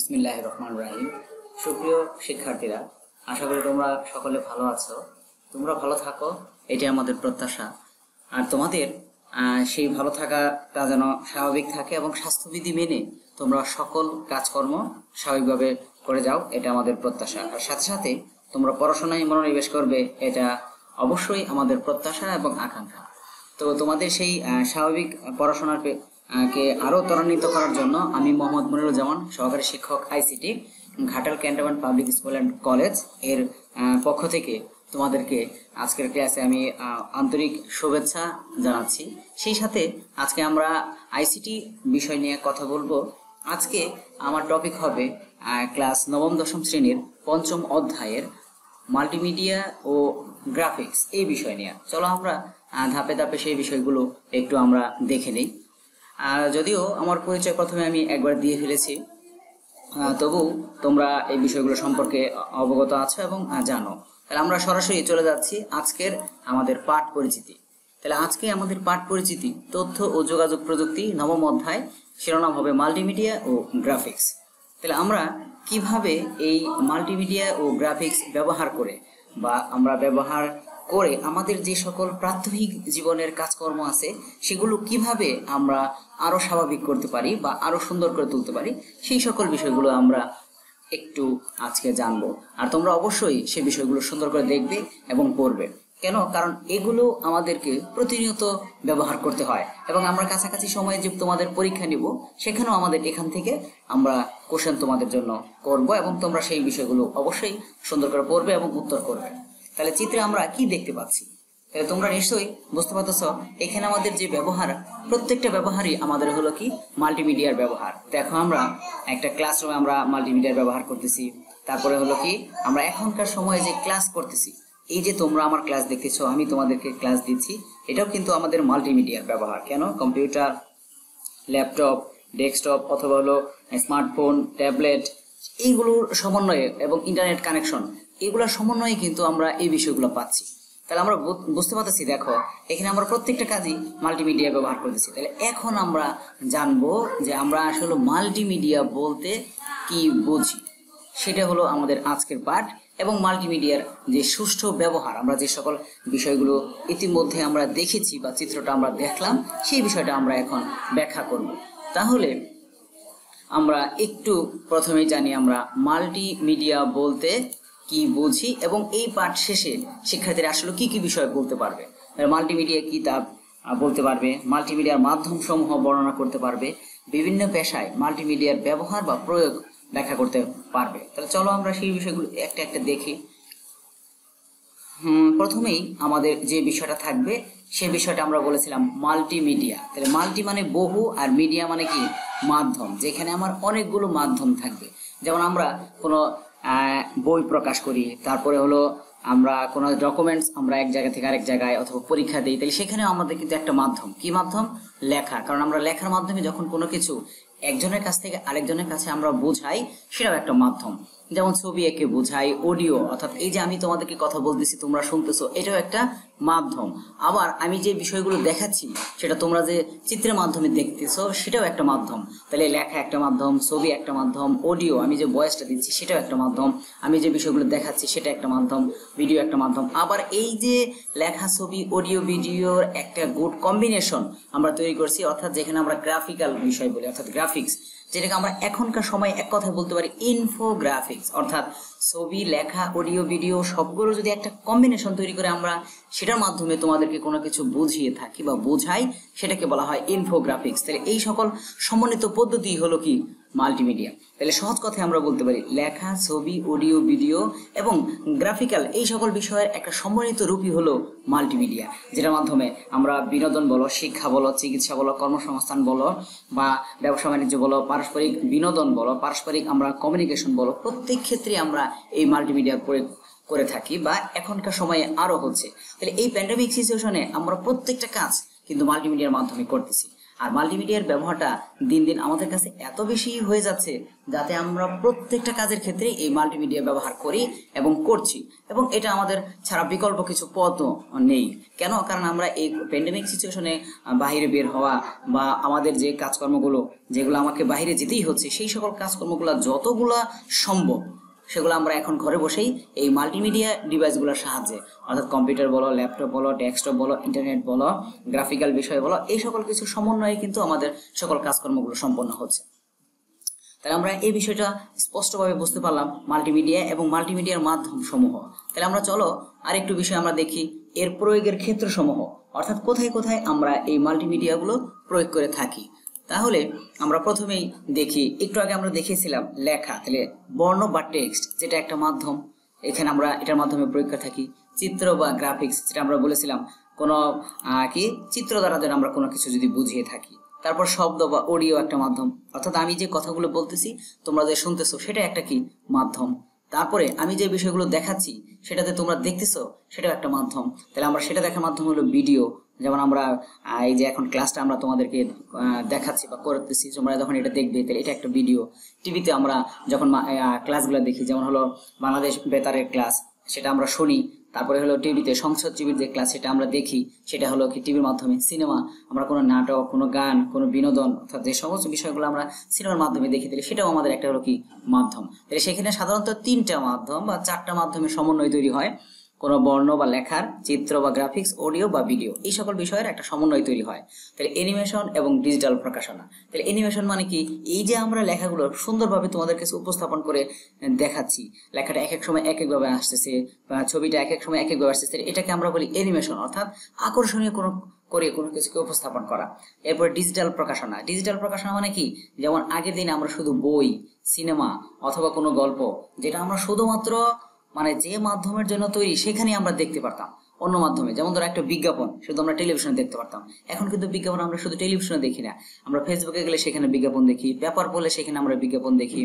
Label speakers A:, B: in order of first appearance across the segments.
A: বিসমিল্লাহির রহমানির রহিম। সুপ্রিয় শিক্ষার্থীরা, আশা করি তোমরা সকলে ভালো আছো। তোমরা ভালো থাকো, এটাই আমাদের প্রত্যাশা। আর তোমাদের সেই ভালো থাকাটা যেন স্বাভাবিক থাকে এবং স্বাস্থ্যবিধি মেনে তোমরা সকল কাজকর্ম স্বাভাবিকভাবে করে যাও, এটা আমাদের প্রত্যাশা। আর সাথে সাথে তোমরা পড়াশোনায় মনোনিবেশ করবে, এটা অবশ্যই আমাদের প্রত্যাশা এবং আকাঙ্ক্ষা। তো তোমাদের সেই স্বাভাবিক পড়াশোনার কে আরো ত্বরান্বিত করার জন্য আমি মোহাম্মদ মনিরুজ্জামান, সহকারী শিক্ষক ICT, Ghatal cantonment public school and college এর পক্ষ থেকে তোমাদেরকে আজকের ক্লাসে আমি আন্তরিক শুভেচ্ছা জানাচ্ছি। সেই সাথে আজকে আমরা আইসিটি বিষয় নিয়ে কথা বলবো। আজকে আমার টপিক হবে ক্লাস নবম দশম শ্রেণীর পঞ্চম অধ্যায়ের মাল্টিমিডিয়া ও গ্রাফিক্স এই বিষয় নিয়ে। চলো আমরা ধাপে ধাপে সেই বিষয়গুলো একটু আমরা দেখে নিই। যদিও আমার পরিচয় প্রথমে আমি একবার দিয়ে ফেলেছি, তবু তোমরা এই বিষয়গুলো সম্পর্কে অবগত আছো এবং জানো। তাহলে আমরা সরাসরি চলে যাচ্ছি আজকের আমাদের পাঠ পরিচিতি। তাহলে আজকে আমাদের পাঠ পরিচিতি তথ্য ও যোগাযোগ প্রযুক্তি নবম অধ্যায়, শিরোনাম হবে মাল্টিমিডিয়া ও গ্রাফিক্স। তাহলে আমরা কিভাবে এই মাল্টিমিডিয়া ও গ্রাফিক্স ব্যবহার করে বা আমরা ব্যবহার করে আমাদের যে সকল প্রাত্যহিক জীবনের কাজকর্ম আছে সেগুলো কিভাবে আমরা আরো স্বাভাবিক করতে পারি বা আরো সুন্দর করে তুলতে পারি, সেই সকল বিষয়গুলো আমরা একটু আজকে জানবো। আর তোমরা অবশ্যই সেই বিষয়গুলো সুন্দর করে দেখবে এবং পড়বে। কেন? কারণ এগুলো আমাদেরকে প্রতিনিয়ত ব্যবহার করতে হয় এবং আমরা কাছাকাছি সময়ে যে তোমাদের পরীক্ষা নিব সেখানেও আমাদের এখান থেকে আমরা কোশ্চেন তোমাদের জন্য করব এবং তোমরা সেই বিষয়গুলো অবশ্যই সুন্দর করে পড়বে এবং উত্তর করবে। তাহলে চিত্রে আমরা কি দেখতে পাচ্ছি? তাহলে তোমরা নিশ্চয়ই বুঝতে পারতেছ এখানে আমাদের যে ব্যবহার, প্রত্যেকটা ব্যবহারই আমাদের হলো কি মাল্টিমিডিয়ার ব্যবহার। দেখো আমরা একটা ক্লাসরুমে আমরা মাল্টিমিডিয়ার ব্যবহার করতেছি। তারপরে হলো কি আমরা এখনকার সময়ে যে ক্লাস করতেছি, এই যে তোমরা আমার ক্লাস দেখতেছো, আমি তোমাদেরকে ক্লাস দিচ্ছি, এটাও কিন্তু আমাদের মাল্টিমিডিয়ার ব্যবহার। কেন? কম্পিউটার, ল্যাপটপ, ডেস্কটপ অথবা হলো স্মার্টফোন, ট্যাবলেট, এইগুলোর সমন্বয়ে এবং ইন্টারনেট কানেকশন, এগুলোর সমন্বয়ে কিন্তু আমরা এই বিষয়গুলো পাচ্ছি। তাহলে আমরা বুঝতে পারতেছি, দেখো এখানে আমরা প্রত্যেকটা কাজই মাল্টিমিডিয়া ব্যবহার করতেছি। তাহলে এখন আমরা জানবো যে আমরা আসলে মাল্টিমিডিয়া বলতে কি বুঝি, সেটা হলো আমাদের আজকের পাঠ। এবং মাল্টিমিডিয়ার যে সুষ্ঠু ব্যবহার, আমরা যে সকল বিষয়গুলো ইতিমধ্যে আমরা দেখেছি বা চিত্রটা আমরা দেখলাম, সেই বিষয়টা আমরা এখন ব্যাখ্যা করব। তাহলে আমরা একটু প্রথমেই জানি আমরা মাল্টিমিডিয়া বলতে কি বুঝি এবং এই পাঠ শেষে শিক্ষার্থীরা আসলে কি কি বিষয় বলতে পারবে। মাল্টিমিডিয়া কি তা বলতে পারবে, মাল্টিমিডিয়ার মাধ্যম সমূহ বর্ণনা করতে পারবে, বিভিন্ন পেশায় মাল্টিমিডিয়ার ব্যবহার বা প্রয়োগ ব্যাখ্যা করতে পারবে। তাহলে চলো আমরা সেই বিষয়গুলো একটা একটা দেখি। প্রথমেই আমাদের যে বিষয়টা থাকবে সেই বিষয়টা আমরা বলেছিলাম মাল্টিমিডিয়া। তাহলে মাল্টি মানে বহু আর মিডিয়া মানে কি মাধ্যম, যেখানে আমার অনেকগুলো মাধ্যম থাকবে। যেমন আমরা কোনো বই প্রকাশ করি, তারপরে হলো আমরা কোনো ডকুমেন্টস আমরা এক জায়গা থেকে আরেক জায়গায় অথবা পরীক্ষা দিই, তাহলে সেখানেও আমাদের কিন্তু একটা মাধ্যম। কি মাধ্যম? লেখা। কারণ আমরা লেখার মাধ্যমে যখন কোনো কিছু একজনের কাছ থেকে আরেকজনের কাছে আমরা বোঝাই, সেটাও একটা মাধ্যম। যেমন ছবি এঁকে বোঝাই, অডিও অর্থাৎ এই যে আমি তোমাদেরকে কথা বলতেছি তোমরা শুনতেছো, এটাও একটা মাধ্যম। আবার আমি যে বিষয়গুলো দেখাচ্ছি সেটা তোমরা যে চিত্রের মাধ্যমে দেখতেছো, সেটাও একটা মাধ্যম। তাহলে লেখা একটা মাধ্যম, ছবি একটা মাধ্যম, অডিও আমি যে ভয়েসটা দিচ্ছি সেটাও একটা মাধ্যম, আমি যে বিষয়গুলো দেখাচ্ছি সেটা একটা মাধ্যম, ভিডিও একটা মাধ্যম। আবার এই যে লেখা, ছবি, অডিও, ভিডিওর একটা গুড কম্বিনেশন আমরা তৈরি করছি, অর্থাৎ যেখানে আমরা গ্রাফিক্যাল বিষয় বলি অর্থাৎ গ্রাফিক্স, যেটাকে আমরা এখনকার সময় এক কথায় বলতে পারি ইনফোগ্রাফিক্স। অর্থাৎ ছবি, লেখা, অডিও, ভিডিও সবগুলো যদি একটা কম্বিনেশন তৈরি করে আমরা সেটার মাধ্যমে তোমাদেরকে কোনো কিছু বুঝিয়ে থাকি বা বোঝাই, সেটাকে বলা হয় ইনফোগ্রাফিক্স। তাহলে এই সকল সমন্বিত পদ্ধতি হলো কি মাল্টিমিডিয়া। তাহলে সহজ কথায় আমরা বলতে পারি লেখা, ছবি, অডিও, ভিডিও এবং গ্রাফিক্যাল এই সকল বিষয়ের একটা সমন্বিত রূপই হলো মাল্টিমিডিয়া, যেটার মাধ্যমে আমরা বিনোদন বলো, শিক্ষা বলো, চিকিৎসা বলো, কর্মসংস্থান বলো বা ব্যবসা বাণিজ্য বলো, পারস্পরিক বিনোদন বলো, পারস্পরিক আমরা কমিউনিকেশন বলো, প্রত্যেক ক্ষেত্রে আমরা এই মাল্টিমিডিয়া প্রয়োগ করে থাকি বা এখনকার সময়ে আরো হচ্ছে। তাহলে এই প্যান্ডেমিক সিচুয়েশনে আমরা প্রত্যেকটা কাজ কিন্তু মাল্টিমিডিয়ার মাধ্যমে করতেছি। আর মাল্টিমিডিয়ার ব্যবহারটা দিন দিন আমাদের কাছে এত বেশি হয়ে যাচ্ছে যাতে আমরা প্রত্যেকটা কাজের ক্ষেত্রে এই মাল্টিমিডিয়া ব্যবহার করি এবং করছি, এবং এটা আমাদের ছাড়া বিকল্প কিছু পথও নেই। কেন? কারণ আমরা এই প্যান্ডেমিক সিচুয়েশনে বাইরে বের হওয়া বা আমাদের যে কাজকর্মগুলো যেগুলো আমাকে বাইরে যেতেই হচ্ছে, সেই সকল কাজকর্মগুলো যতগুলা সম্ভব সেগুলো আমরা এখন ঘরে বসেই এই মাল্টিমিডিয়া ডিভাইসগুলোর সাহায্যে, অর্থাৎ কম্পিউটার বলো, ল্যাপটপ বলো, ডেস্কটপ বলো, ইন্টারনেট বলো, গ্রাফিক্যাল বিষয় বলো, এই সকল কিছু সমন্বয়ে কিন্তু আমাদের সকল কাজকর্মগুলো সম্পন্ন হচ্ছে। তাহলে আমরা এই বিষয়টা স্পষ্টভাবে বুঝতে পারলাম, মাল্টিমিডিয়া এবং মাল্টিমিডিয়ার মাধ্যম সমূহ। তাহলে আমরা চলো আরেকটু বিষয় আমরা দেখি, এর প্রয়োগের ক্ষেত্র সমূহ, অর্থাৎ কোথায় কোথায় আমরা এই মাল্টিমিডিয়াগুলো প্রয়োগ করে থাকি। তাহলে আমরা প্রথমেই দেখি, একটু আগে আমরা দেখিয়েছিলাম লেখা, তাহলে বর্ণ বা টেক্সট যেটা একটা মাধ্যম, এখানে আমরা এটার মাধ্যমে প্রয়োগ করে থাকি। চিত্র বা গ্রাফিক্স যেটা আমরা বলেছিলাম, কোনো কি চিত্র দ্বারা যেন আমরা কোনো কিছু যদি বুঝিয়ে থাকি। তারপর শব্দ বা অডিও একটা মাধ্যম, অর্থাৎ আমি যে কথাগুলো বলতেছি তোমরা যে শুনতেছো সেটা একটা কি মাধ্যম। তারপরে আমি যে বিষয়গুলো দেখাচ্ছি সেটাতে তোমরা দেখতেছো সেটাও একটা মাধ্যম। তাহলে আমরা সেটা দেখার মাধ্যম হলো ভিডিও, যেমন আমরা এই যে এখন ক্লাসটা আমরা তোমাদেরকে দেখাচ্ছি বা করতেছি, তোমরা যখন এটা দেখবে তাহলে এটা একটা ভিডিও। টিভিতে আমরা যখন ক্লাসগুলো দেখি, যেমন হলো বাংলাদেশ বেতারের ক্লাস, সেটা আমরা শুনি। তারপরে হলো টিভিতে সংসদ টিভির যে ক্লাস সেটা আমরা দেখি, সেটা হলো কি টিভির মাধ্যমে। সিনেমা, আমরা কোনো নাটক, কোনো গান, কোনো বিনোদন, অর্থাৎ যে সমস্ত বিষয়গুলো আমরা সিনেমার মাধ্যমে দেখি, তাহলে সেটাও আমাদের একটা হলো কি মাধ্যম। তাহলে সেখানে সাধারণত 3টা মাধ্যম বা 4টা মাধ্যমে সমন্বয় তৈরি হয়, কোনো বর্ণ বা লেখার, চিত্র বা গ্রাফিক্স, অডিও বা ভিডিও, এই সকল বিষয়ের একটা সমন্বয় তৈরি হয়। তাহলে অ্যানিমেশন এবং ডিজিটাল প্রকাশনা। তাহলে অ্যানিমেশন মানে কি? এই যে আমরা লেখাগুলো সুন্দরভাবে তোমাদের কাছে উপস্থাপন করে দেখাচ্ছি, লেখাটা এক এক সময় এক একভাবে আসতেছে বা ছবিটা এক এক সময় এক একভাবে আসতেছে, এটাকে আমরা বলি অ্যানিমেশন, অর্থাৎ আকর্ষণীয় করে কোনো কিছুকে উপস্থাপন করা। এরপর ডিজিটাল প্রকাশনা। ডিজিটাল প্রকাশনা মানে কি? যেমন আগের দিনে আমরা শুধু বই, সিনেমা অথবা কোনো গল্প, যেটা আমরা শুধুমাত্র মানে যে মাধ্যমের জন্য তৈরি সেখানে আমরা দেখতে পারতাম, অন্য মাধ্যমে, যেমন ধরো একটা বিজ্ঞাপন শুধু আমরা টেলিভিশনে দেখতে পারতাম। এখন কিন্তু বিজ্ঞাপন আমরা শুধু টেলিভিশনে দেখি না, আমরা ফেসবুকে গেলে সেখানে বিজ্ঞাপন দেখি, পেপার পড়লে সেখানে আমরা বিজ্ঞাপন দেখি,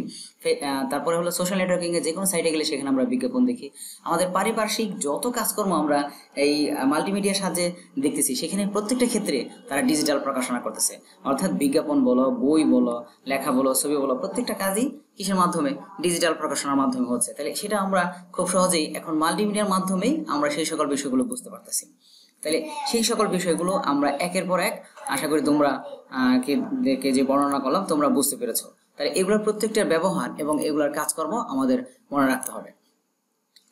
A: তারপরে হলো সোশ্যাল নেটওয়ার্কিং এ যে কোনো সাইটে গেলে সেখানে আমরা বিজ্ঞাপন দেখি। আমাদের পারিপার্শ্বিক যত কাজকর্ম আমরা এই মাল্টিমিডিয়ার সাহায্যে দেখতেছি, সেখানে প্রত্যেকটা ক্ষেত্রে তারা ডিজিটাল প্রকাশনা করতেছে, অর্থাৎ বিজ্ঞাপন বলো, বই বলো, লেখা বলো, ছবি বলো, প্রত্যেকটা কাজই কিসের মাধ্যমে? ডিজিটাল প্রকাশনার মাধ্যমে হচ্ছে। তাহলে সেটা আমরা খুব সহজেই এখন মাল্টিমিডিয়ার মাধ্যমেই আমরা সেই সকল বিষয়গুলো বুঝতে পারতেছি। তাহলে সেই সকল বিষয়গুলো আমরা একের পর এক আশা করি তোমরা কে যে বর্ণনা করলাম তোমরা বুঝতে পেরেছো। তাহলে এগুলোর প্রত্যেকটার ব্যবহার এবং এগুলোর কাজকর্ম আমাদের মনে রাখতে হবে।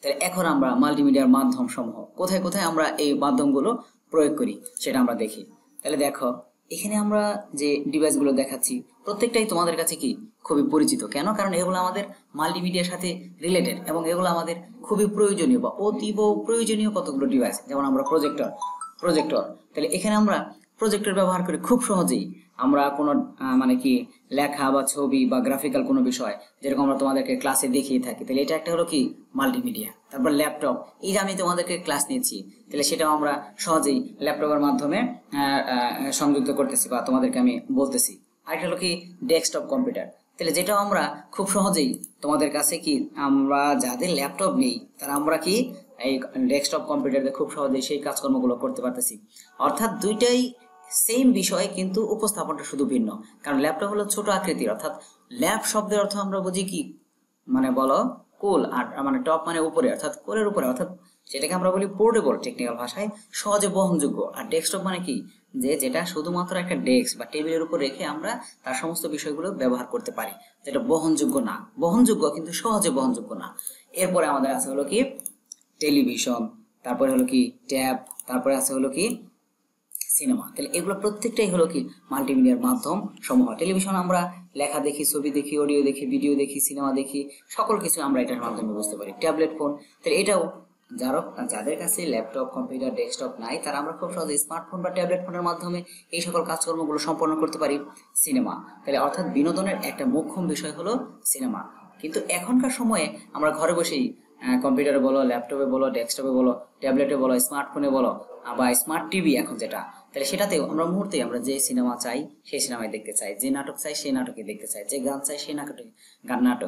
A: তাহলে এখন আমরা মাল্টিমিডিয়ার মাধ্যম সমূহ কোথায় কোথায় আমরা এই মাধ্যমগুলো প্রয়োগ করি সেটা আমরা দেখি। তাহলে দেখো, এখানে আমরা যে ডিভাইসগুলো দেখাচ্ছি প্রত্যেকটাই তোমাদের কাছে কি খুবই পরিচিত। কেন? কারণ এগুলো আমাদের মাল্টিমিডিয়ার সাথে রিলেটেড এবং এগুলো আমাদের খুবই প্রয়োজনীয় বা অতীব প্রয়োজনীয় কতগুলো ডিভাইস। যেমন আমরা প্রজেক্টর, তাহলে এখানে আমরা প্রজেক্টর ব্যবহার করে খুব সহজেই আমরা কোনো মানে কি লেখা বা ছবি বা গ্রাফিক্যাল কোনো বিষয় যেরকম আমরা তোমাদেরকে ক্লাসে দেখিয়ে থাকি, তাহলে এটা একটা হলো কি মাল্টিমিডিয়া। তারপর ল্যাপটপ, এই যে আমি তোমাদেরকে ক্লাস নিয়েছি, তাহলে সেটাও আমরা সহজেই ল্যাপটপের মাধ্যমে সংযুক্ত করতেছি বা তোমাদেরকে আমি বলতেছি। আরেকটা হলো কি ডেস্কটপ কম্পিউটার, তাহলে যেটাও আমরা খুব সহজেই তোমাদের কাছে কি আমরা যাদের ল্যাপটপ নেই তারা আমরা কি এই ডেস্কটপ কম্পিউটারে খুব সহজেই সেই কাজকর্মগুলো করতে পারতেছি। অর্থাৎ দুইটাই সেম বিষয়, কিন্তু উপস্থাপনটা শুধু ভিন্ন। কারণ ল্যাপটপ হলো ছোট আকৃতির, অর্থাৎ ল্যাপ শব্দের অর্থ আমরা বুঝি কি মানে বলো কোল, আর মানে টপ মানে উপরে, অর্থাৎ কোলের উপরে, অর্থাৎ সেটাকে আমরা বলি পোর্টেবল টেকনিক্যাল ভাষায়, সহজে বহনযোগ্য। আর ডেস্কটপ মানে কি? যেটা শুধুমাত্র একটা ডেস্ক বা টেবিলের উপর রেখে আমরা তার সমস্ত বিষয়গুলো ব্যবহার করতে পারি, যেটা বহনযোগ্য না, বহনযোগ্য কিন্তু সহজে বহনযোগ্য না। এরপরে আমাদের আছে হলো কি টেলিভিশন, তারপরে হলো কি ট্যাব, তারপরে আছে হলো কি সিনেমা। তাহলে এগুলো প্রত্যেকটাই হলো কি মাল্টিমিডিয়ার মাধ্যম সমূহ। টেলিভিশন আমরা লেখা দেখি, ছবি দেখি, অডিও দেখি, ভিডিও দেখি, সিনেমা দেখি, সকল কিছু আমরা এটার মাধ্যমে বুঝতে পারি। ট্যাবলেট ফোন, তাহলে এটাও যাদের কাছে ল্যাপটপ, কম্পিউটার, ডেস্কটপ নাই তারা আমরা খুব সহজে স্মার্টফোন বা ট্যাবলেট ফোনের মাধ্যমে এই সকল কাজকর্মগুলো সম্পন্ন করতে পারি। সিনেমা, তাহলে অর্থাৎ বিনোদনের একটা মুখ্য বিষয় হলো সিনেমা। কিন্তু এখনকার সময়ে আমরা ঘরে বসেই কম্পিউটারে বলো, ল্যাপটপে বলো, ডেস্কটপে বলো, ট্যাবলেটে বলো, স্মার্টফোনে বলো বা স্মার্ট টিভি এখন যেটা, তাহলে সেটাতেও আমরা মুহূর্তে আমরা যে সিনেমা চাই সেই সিনেমায় দেখতে চাই, যে নাটক চাই সেই নাটকে দেখতে চাই, যে গান চাই সেই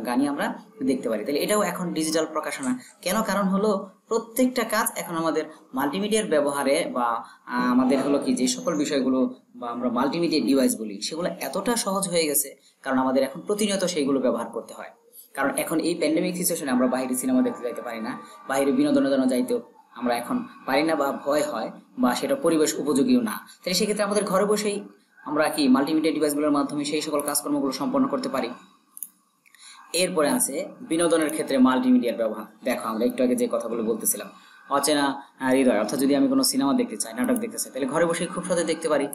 A: গানই আমরা দেখতে পারি। তাহলে এটাও এখন ডিজিটাল প্রকাশনা। কেন? কারণ হলো প্রত্যেকটা কাজ এখন আমাদের মাল্টিমিডিয়ার ব্যবহারে বা আমাদের হলো কি যে সকল বিষয়গুলো বা আমরা মাল্টিমিডিয়া ডিভাইস বলি সেগুলো এতটা সহজ হয়ে গেছে, কারণ আমাদের এখন প্রতিনিয়ত সেইগুলো ব্যবহার করতে হয়। কারণ এখন এই প্যান্ডেমিক সিচুয়েশনে আমরা বাইরে সিনেমা দেখতে যাইতে পারি না, বাইরে বিনোদনের জন্য যাইতেও আমরা এখন পারি না বা ভয় হয় বা সেটা পরিবেশ উপযোগীও না। তাহলে সেক্ষেত্রে আমাদের ঘরে বসেই আমরা কি মাল্টিমিডিয়া ডিভাইসগুলোর মাধ্যমে সেই সকল কাজকর্মগুলো সম্পন্ন করতে পারি। এরপরে আছে বিনোদনের ক্ষেত্রে মাল্টিমিডিয়ার ব্যবহার। দেখো আমরা একটু আগে যে কথাগুলো বলতেছিলাম, অচেনা হৃদয়, অর্থাৎ যদি আমি কোনো সিনেমা দেখতে চাই, নাটক দেখতে চাই, তাহলে ঘরে বসে খুব সহজে দেখতে পারি।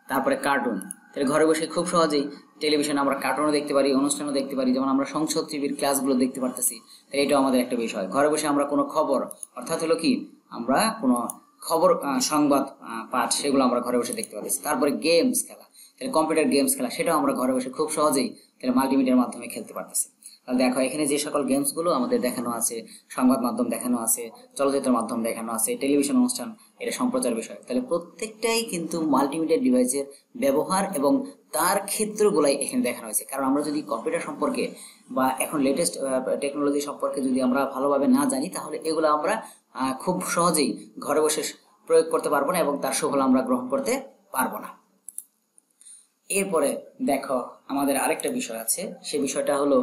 A: তারপরে কার্টুন, তাহলে ঘরে বসে খুব সহজেই টেলিভিশনে আমরা কার্টুনও দেখতে পারি, অনুষ্ঠানও দেখতে পারি, যেমন আমরা সংসদ টিভির ক্লাসগুলো দেখতে পারতেছি। তাহলে এটাও আমাদের একটা বিষয়। ঘরে বসে আমরা কোনো খবর, অর্থাৎ হলো কি আমরা কোনো খবর সংবাদ পাঠ সেগুলো আমরা ঘরে বসে দেখতে পাচ্ছি। তারপরে গেমস খেলা, তাহলে কম্পিউটার গেমস খেলা সেটাও আমরা ঘরে বসে খুব সহজেই তাহলে মাল্টিমিডিয়ার মাধ্যমে খেলতে পারতেছি। তাহলে দেখো এখানে যে সকল গেমসগুলো আমাদের দেখানো আছে, সংবাদ মাধ্যম দেখানো আছে, চলচ্চিত্র মাধ্যম দেখানো আছে, টেলিভিশন অনুষ্ঠান, এটা সম্প্রচার বিষয়। তাহলে প্রত্যেকটাই কিন্তু মাল্টিমিডিয়া ডিভাইসের ব্যবহার এবং তার ক্ষেত্রগুলাই এখানে দেখানো হয়েছে। কারণ আমরা যদি কম্পিউটার সম্পর্কে বা এখন লেটেস্ট টেকনোলজি সম্পর্কে যদি আমরা ভালোভাবে না জানি, তাহলে এগুলো আমরা খুব সহজেই ঘরে বসে প্রয়োগ করতে পারবো না এবং তার সুফল আমরা গ্রহণ করতে পারবো না। এরপরে দেখো আমাদের আরেকটা বিষয় আছে, সে বিষয়টা হলো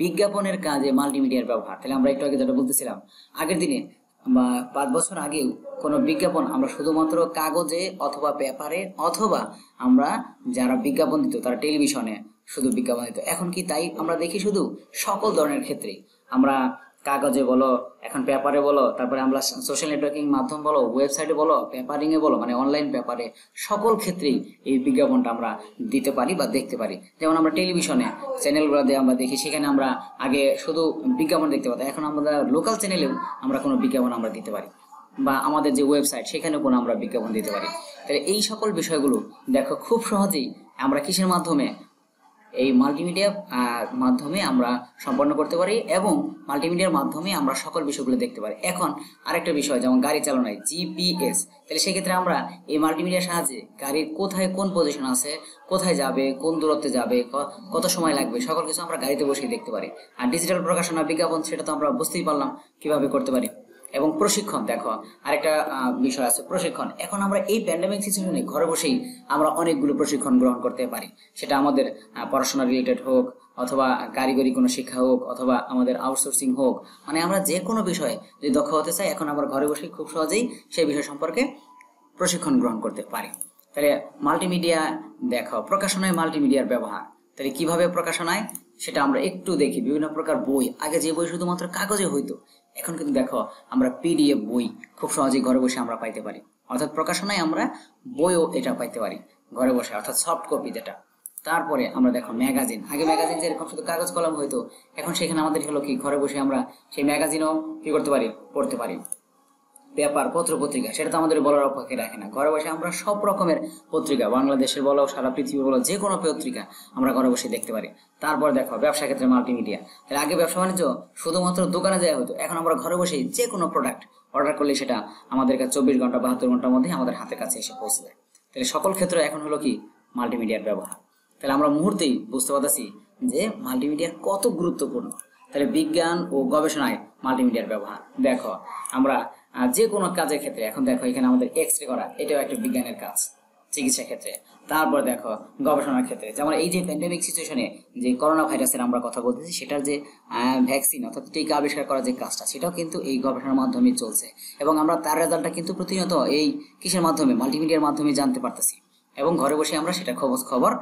A: বিজ্ঞাপনের কাজে মাল্টিমিডিয়ার ব্যবহার। তাহলে আমরা একটু আগে যেটা বলতেছিলাম, আগের দিনে বা 5 বছর আগেও কোনো বিজ্ঞাপন আমরা শুধুমাত্র কাগজে অথবা পেপারে অথবা আমরা যারা বিজ্ঞাপন দিত তারা টেলিভিশনে শুধু বিজ্ঞাপন দিত। এখন কি তাই আমরা দেখি? শুধু সকল ধরনের ক্ষেত্রেই আমরা কাগজে বলো, এখন পেপারে বলো, তারপরে আমরা সোশ্যাল নেটওয়ার্কিং মাধ্যম বলো, ওয়েবসাইটে বলো, পেপারিংয়ে বলো, মানে অনলাইন পেপারে সকল ক্ষেত্রেই এই বিজ্ঞাপনটা আমরা দিতে পারি বা দেখতে পারি। যেমন আমরা টেলিভিশনে চ্যানেলগুলোতে আমরা দেখি, সেখানে আমরা আগে শুধু বিজ্ঞাপন দেখতে পাতাম, এখন আমরা লোকাল চ্যানেলেও আমরা কোনো বিজ্ঞাপন আমরা দিতে পারি, বা আমাদের যে ওয়েবসাইট সেখানেও কোনো আমরা বিজ্ঞাপন দিতে পারি। তাহলে এই সকল বিষয়গুলো দেখো খুব সহজেই আমরা কিসের মাধ্যমে, এই মাল্টিমিডিয়া মাধ্যমে আমরা সম্পন্ন করতে পারি এবং মাল্টিমিডিয়ার মাধ্যমে আমরা সকল বিষয়গুলো দেখতে পারি। এখন আরেকটা বিষয়, যেমন গাড়ি চালানোয় জিপিএস, তাহলে সেক্ষেত্রে আমরা এই মাল্টিমিডিয়ার সাহায্যে গাড়ির কোথায় কোন পজিশন আছে, কোথায় যাবে, কোন দূরত্বে যাবে, কত সময় লাগবে, সকল কিছু আমরা গাড়িতে বসেই দেখতে পারি। আর ডিজিটাল প্রকাশনা বিজ্ঞাপন সেটা তো আমরা বুঝতেই পারলাম কিভাবে করতে পারি। এবং প্রশিক্ষণ, দেখো আরেকটা বিষয় আছে প্রশিক্ষণ। এখন আমরা এই প্যান্ডেমিক সিচুয়েশনে ঘরে বসেই আমরা অনেকগুলো প্রশিক্ষণ গ্রহণ করতে পারি, সেটা আমাদের পড়াশোনা রিলেটেড হোক অথবা কারিগরি কোনো শিক্ষা হোক অথবা আমাদের আউটসোর্সিং হোক, মানে আমরা যে কোনো বিষয়ে যদি দক্ষ হতে চাই এখন আমরা ঘরে বসেই খুব সহজেই সেই বিষয় সম্পর্কে প্রশিক্ষণ গ্রহণ করতে পারি। তাহলে মাল্টিমিডিয়া দেখো প্রকাশনায় মাল্টিমিডিয়ার ব্যবহার, তাহলে কিভাবে প্রকাশনায় সেটা আমরা একটু দেখি। বিভিন্ন প্রকার বই, আগে যে বই শুধুমাত্র কাগজে হইতো, এখন কিন্তু দেখো আমরা পিডিএফ বই খুব সহজেই ঘরে বসে আমরা পাইতে পারি। অর্থাৎ প্রকাশনায় আমরা বইও এটা পাইতে পারি ঘরে বসে, অর্থাৎ সফট কপি যেটা। তারপরে আমরা দেখো ম্যাগাজিন, আগে ম্যাগাজিন যেরকম শুধু কাগজ কলম হইতো, এখন সেখানে আমাদের হলো কি ঘরে বসে আমরা সেই ম্যাগাজিনও কি করতে পারি, পড়তে পারি। পেপার, পত্র পত্রিকা, সেটা তো আমাদের বলার অপেক্ষা রাখে না, ঘরে বসে আমরা সব রকমের পত্রিকা, বাংলাদেশের বলো সারা পৃথিবী বলো, যে কোনো পত্রিকা আমরা ঘরে বসে দেখতে পারি। তারপর দেখো ব্যবসা ক্ষেত্রে মাল্টিমিডিয়া, তাহলে আগে ব্যবসা বাণিজ্য শুধুমাত্র দোকানে যাওয়া হতো, এখন আমরা ঘরে বসেই যে কোনো প্রোডাক্ট অর্ডার করলে সেটা আমাদের কাছে 24 ঘন্টা 72 ঘন্টার মধ্যে আমাদের হাতের কাছে এসে পৌঁছে যায়। তাহলে সকল ক্ষেত্রে এখন হলো কি মাল্টিমিডিয়ার ব্যবহার। তাহলে আমরা মুহূর্তেই বুঝতে পারতেছি যে মাল্টিমিডিয়া কত গুরুত্বপূর্ণ। তাহলে বিজ্ঞান ও গবেষণায় মাল্টিমিডিয়ার ব্যবহার, দেখো আমরা যে কোনো কাজের ক্ষেত্রে, এখন দেখো এখানে আমাদের এক্সরে করা, এটাও একটা বিজ্ঞানের কাজ চিকিৎসা ক্ষেত্রে। তারপর দেখো গবেষণার ক্ষেত্রে, যেমন এই যে প্যান্ডেমিক সিচুয়েশনে যে করোনা ভাইরাসের আমরা কথা বলতেছি, সেটার যে ভ্যাকসিন অর্থাৎ টিকা আবিষ্কার করার যে কাজটা, সেটাও কিন্তু এই গবেষণার মাধ্যমে চলছে এবং আমরা তার রেজাল্টটা কিন্তু প্রতিনিয়ত এই কিসের মাধ্যমে, মাল্টিমিডিয়ার মাধ্যমে জানতে পারতেছি এবং ঘরে বসে আমরা সেটা খবর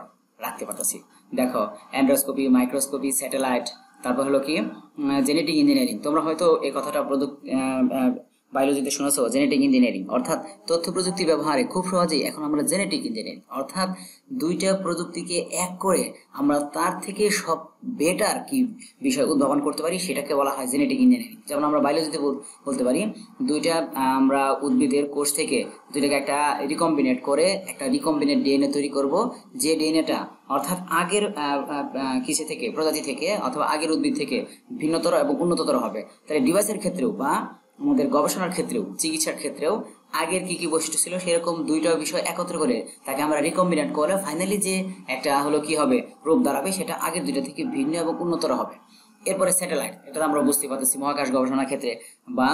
A: রাখতে পারতেছি। দেখো অ্যান্ড্রোস্কোপি, মাইক্রোস্কোপি, স্যাটেলাইট, তারপর হলো কি জেনেটিক ইঞ্জিনিয়ারিং, তোমরা হয়তো এই কথাটা বায়োলজিতে শুনেছো, জেনেটিক ইঞ্জিনিয়ারিং অর্থাৎ তথ্য প্রযুক্তি ব্যবহারে খুব সহজেই এখন আমরা জেনেটিক ইঞ্জিনিয়ারিং অর্থাৎ দুইটা প্রযুক্তিকে এক করে আমরা তার থেকে সব বেটার কি বিষয় উদ্ভাবন করতে পারি, সেটাকে বলা হয় জেনেটিক ইঞ্জিনিয়ারিং। যেমন আমরা বায়োলজিতে বলতে পারি দুইটা আমরা উদ্ভিদের কোষ থেকে দুইটাকে একটা রিকম্বিনেট করে একটা রিকম্বিনেট ডিএনএ তৈরি করব, যে ডিএনএটা অর্থাৎ আগের কিসে থেকে, প্রজাতি থেকে অথবা আগের উদ্ভিদ থেকে ভিন্নতর এবং উন্নততর হবে। তাহলে ডিভাইসের ক্ষেত্রেও বা আমাদের গবেষণার ক্ষেত্রেও চিকিৎসার ক্ষেত্রেও আগের কি কি বৈশিষ্ট্য ছিল সেরকম দুইটা বিষয় একত্র করে তাকে আমরা রিকম্বিনেন্ট করে ফাইনালি যে একটা হলো কি হবে রূপ দাঁড়াবে, সেটা আগের দুইটা থেকে ভিন্ন এবং উন্নতর হবে। এরপরে স্যাটেলাইট, এটা আমরা বুঝতে পারতেছি মহাকাশ গবেষণার ক্ষেত্রে বা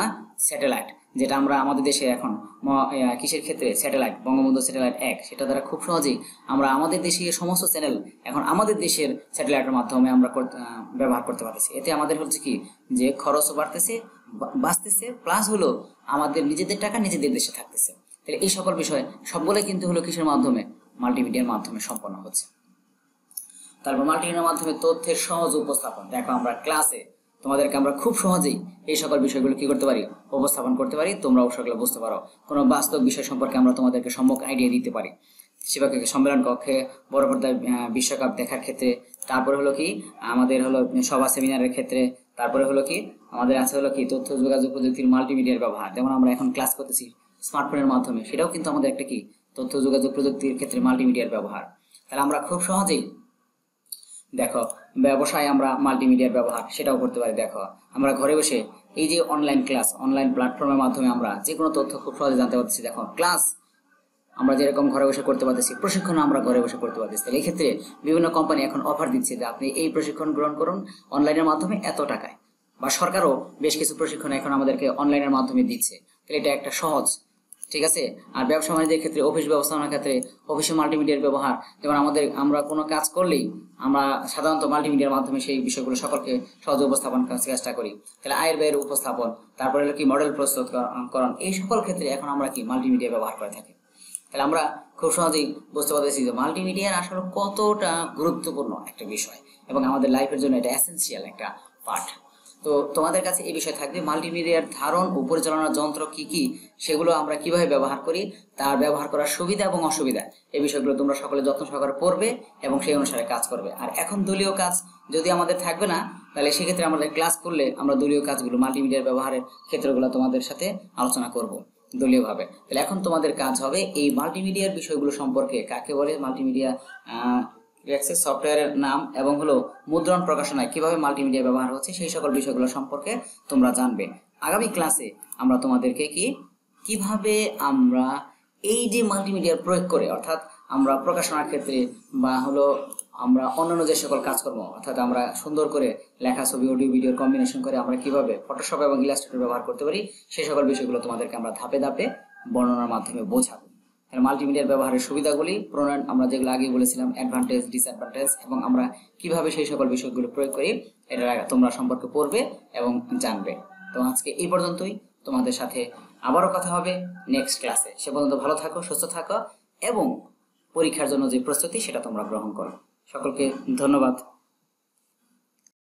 A: স্যাটেলাইট, যেটা আমরা আমাদের দেশে এখন কিসের ক্ষেত্রে স্যাটেলাইট বঙ্গবন্ধু স্যাটেলাইট 1, সেটা দ্বারা খুব সহজেই আমরা আমাদের দেশীয় সমস্ত চ্যানেল এখন আমাদের দেশের স্যাটেলাইটের মাধ্যমে আমরা ব্যবহার করতে পারতেছি। এতে আমাদের হচ্ছে কি যে খরচও বাড়তেছে, বাঁচতেছে, প্লাস হলো আমাদের নিজেদের টাকা নিজেদের দেশে থাকতেছে। তাহলে এই সকল বিষয় সবগুলোই কিন্তু হলো কিসের মাধ্যমে, মাল্টিমিডিয়ার মাধ্যমে সম্পন্ন হচ্ছে। তারপর মাল্টিমিডিয়ার মাধ্যমে তথ্যের সহজ উপস্থাপন। দেখো আমরা ক্লাসে তোমাদেরকে আমরা খুব সহজেই এই সকল বিষয়গুলো কি করতে পারি, উপস্থাপন করতে পারি, তোমরা সেগুলো বুঝতে পারো। কোনো বাস্তব বিষয় সম্পর্কে আমরা তোমাদেরকে সম্যক আইডিয়া দিতে পারি। শিক্ষক সম্মেলন কক্ষে, বড় পর্দায় বিশ্বকাপ দেখার ক্ষেত্রে, তারপরে হলো কি আমাদের হলো সভা সেমিনারের ক্ষেত্রে, তারপরে হলো কি আমাদের আছে হলো কি তথ্য যোগাযোগ প্রযুক্তির মাল্টিমিডিয়ার ব্যবহার। যেমন আমরা এখন ক্লাস করতেছি স্মার্টফোনের মাধ্যমে, সেটাও কিন্তু আমাদের একটা কি তথ্য যোগাযোগ প্রযুক্তির ক্ষেত্রে মাল্টিমিডিয়ার ব্যবহার। তাহলে আমরা খুব সহজেই দেখো ব্যবসায় আমরা মাল্টিমিডিয়ার ব্যবহার সেটাও করতে পারি। দেখো আমরা ঘরে বসে এই যে অনলাইন ক্লাস, অনলাইন প্ল্যাটফর্মের মাধ্যমে আমরা যে কোনো তথ্য খুব সহজে জানতে পারতেছি। দেখো ক্লাস আমরা যেরকম ঘরে বসে করতে পারতেছি, প্রশিক্ষণ আমরা ঘরে বসে করতে পারতেছি। তাহলে এই ক্ষেত্রে বিভিন্ন কোম্পানি এখন অফার দিচ্ছে যে আপনি এই প্রশিক্ষণ গ্রহণ করুন অনলাইনের মাধ্যমে এত টাকায়, বা সরকারও বেশ কিছু প্রশিক্ষণ এখন আমাদেরকে অনলাইনের মাধ্যমে দিচ্ছে। তাহলে এটা একটা সহজ, ঠিক আছে। আর ব্যবসা বাণিজ্যের ক্ষেত্রে, অফিস ব্যবস্থাপনার ক্ষেত্রে অফিসে মাল্টিমিডিয়ার ব্যবহার, যেমন আমরা কোনো কাজ করলেই আমরা সাধারণত মাল্টিমিডিয়ার মাধ্যমে সেই বিষয়গুলো সকলকে সহজে উপস্থাপন করার চেষ্টা করি। তাহলে আয়ের ব্যয়ের উপস্থাপন, তারপরে হলো কি মডেল প্রস্তুতকরণ, এই সকল ক্ষেত্রে এখন আমরা কি মাল্টিমিডিয়া ব্যবহার করে থাকি। তাহলে আমরা খুব সহজেই বুঝতে পারতেছি যে মাল্টিমিডিয়ার আসলে কতটা গুরুত্বপূর্ণ একটা বিষয় এবং আমাদের লাইফের জন্য এটা এসেনশিয়াল একটা পার্ট। তো তোমাদের কাছে এই বিষয় থাকবে মাল্টিমিডিয়ার ধারণ ও পরিচালনার যন্ত্র কি কি, সেগুলো আমরা কিভাবে ব্যবহার করি, তার ব্যবহার করার সুবিধা এবং অসুবিধা, এই বিষয়গুলো তোমরা সকলে যত্ন সহকারে পড়বে এবং সেই অনুসারে কাজ করবে। আর এখন দলীয় কাজ যদি আমাদের থাকবে না, তাহলে সেক্ষেত্রে আমাদের ক্লাস করলে আমরা দলীয় কাজগুলো মাল্টিমিডিয়ার ব্যবহারের ক্ষেত্রগুলো তোমাদের সাথে আলোচনা করব দলীয়ভাবে। তাহলে এখন তোমাদের কাজ হবে এই মাল্টিমিডিয়ার বিষয়গুলো সম্পর্কে, কাকে বলে মাল্টিমিডিয়া সফটওয়্যারের নাম এবং হলো মুদ্রণ প্রকাশনায় কিভাবে মাল্টিমিডিয়া ব্যবহার হচ্ছে, সেই সকল বিষয়গুলো সম্পর্কে তোমরা জানবে। আগামী ক্লাসে আমরা তোমাদেরকে কিভাবে আমরা এই যে মাল্টিমিডিয়ার প্রয়োগ করে, অর্থাৎ আমরা প্রকাশনার ক্ষেত্রে বা হলো আমরা অন্যান্য যে সকল কাজকর্ম, অর্থাৎ আমরা সুন্দর করে লেখা, ছবি, অডিও, ভিডিওর কম্বিনেশন করে আমরা কিভাবে ফটোশপ এবং ইলাস্ট্রেটর ব্যবহার করতে পারি, সেই সকল বিষয়গুলো তোমাদেরকে আমরা ধাপে ধাপে বর্ণনার মাধ্যমে বোঝাবো। মাল্টিমিডিয়ার ব্যবহারের সুবিধাগুলি, প্রণয়ন, আমরা যেগুলো আগে বলেছিলাম অ্যাডভান্টেজ, ডিসঅ্যাডভান্টেজ, এবং আমরা কিভাবে সেই সকল বিষয়গুলো প্রয়োগ করি, এটা তোমরা সম্পর্কে পড়বে এবং জানবে। তো আজকে এই পর্যন্তই, তোমাদের সাথে আবারও কথা হবে নেক্সট ক্লাসে। সে পর্যন্ত ভালো থাকো, সুস্থ থাকো এবং পরীক্ষার জন্য যে প্রস্তুতি সেটা তোমরা গ্রহণ করো। সকলকে ধন্যবাদ।